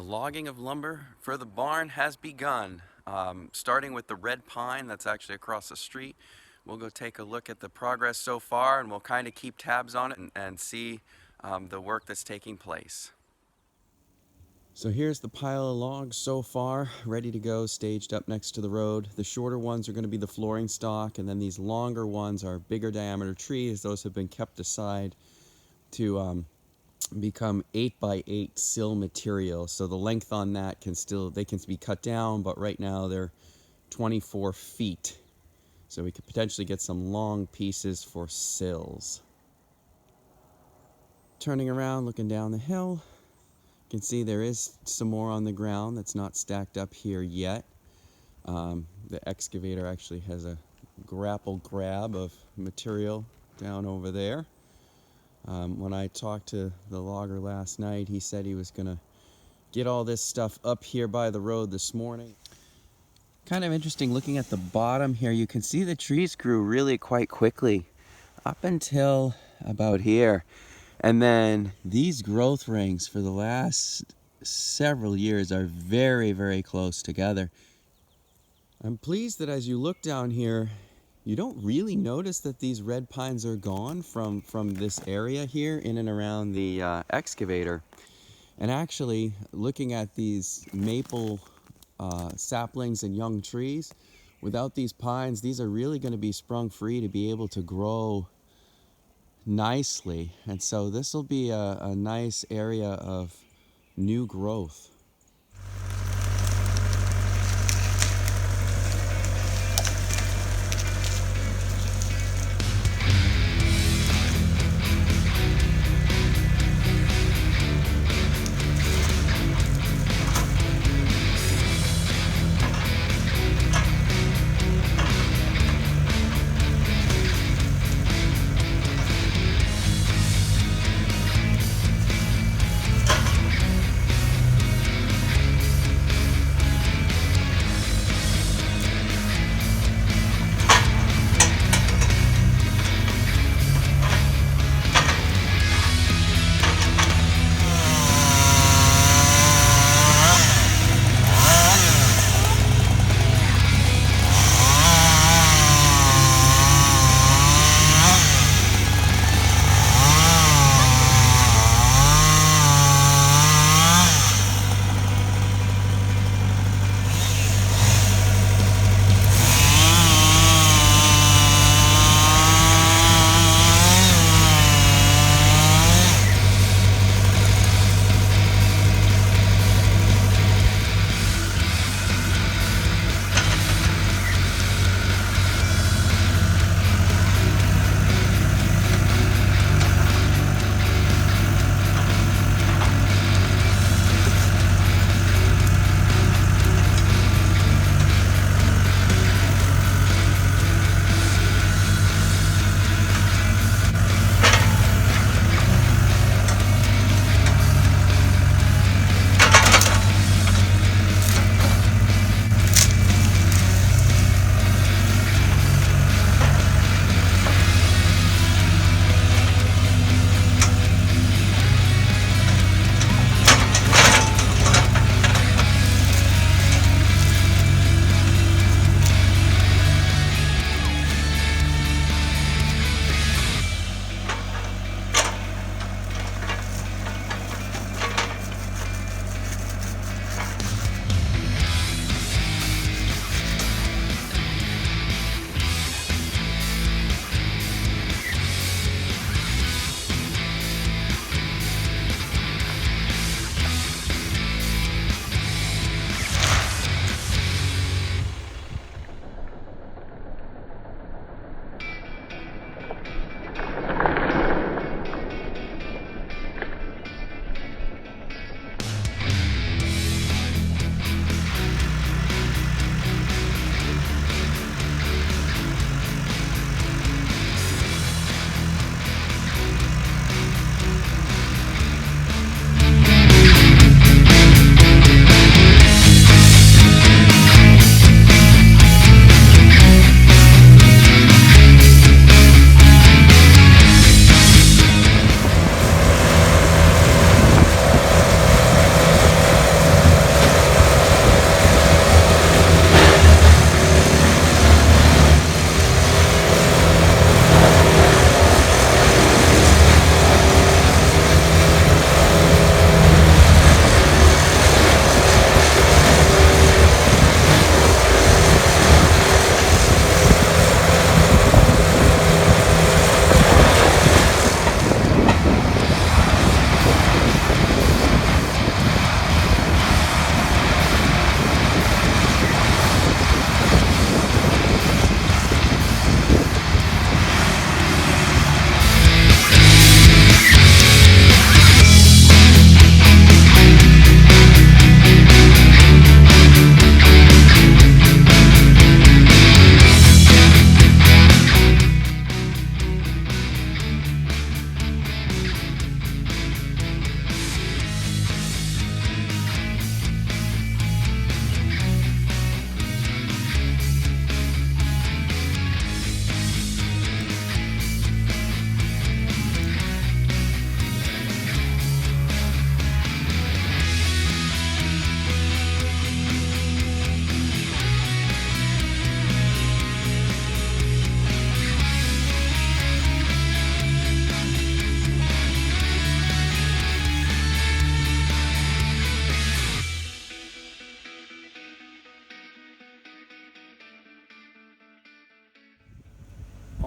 The logging of lumber for the barn has begun. Starting with the red pine that's actually across the street. We'll go take a look at the progress so far, and we'll kind of keep tabs on it and see the work that's taking place. So here's the pile of logs so far, ready to go, staged up next to the road. The shorter ones are going to be the flooring stock, and then these longer ones are bigger diameter trees. Those have been kept aside to become 8x8 sill material. So the length on that they can be cut down, but right now they're 24 feet. So we could potentially get some long pieces for sills. Turning around, looking down the hill, you can see there is some more on the ground that's not stacked up here yet. The excavator actually has a grapple grab of material down over there. When I talked to the logger last night, he said he was going to get all this stuff up here by the road this morning. Kind of interesting looking at the bottom here. You can see the trees grew really quite quickly up until about here. And then these growth rings for the last several years are very, very close together. I'm pleased that as you look down here, you don't really notice that these red pines are gone from this area here in and around the excavator. And actually, looking at these maple saplings and young trees, without these pines, these are really going to be sprung free to be able to grow nicely. And so this will be a nice area of new growth.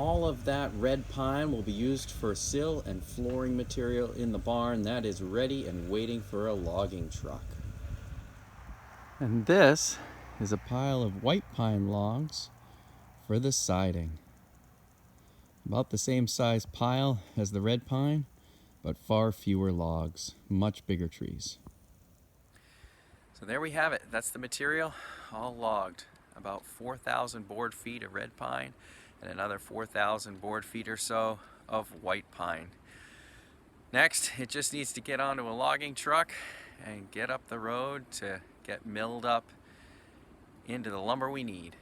all of that red pine will be used for sill and flooring material in the barn that is ready and waiting for a logging truck. And this is a pile of white pine logs for the siding. About the same size pile as the red pine, but far fewer logs, much bigger trees. So there we have it. That's the material, all logged. About 4,000 board feet of red pine and another 4,000 board feet or so of white pine. Next, it just needs to get onto a logging truck and get up the road to get milled up into the lumber we need.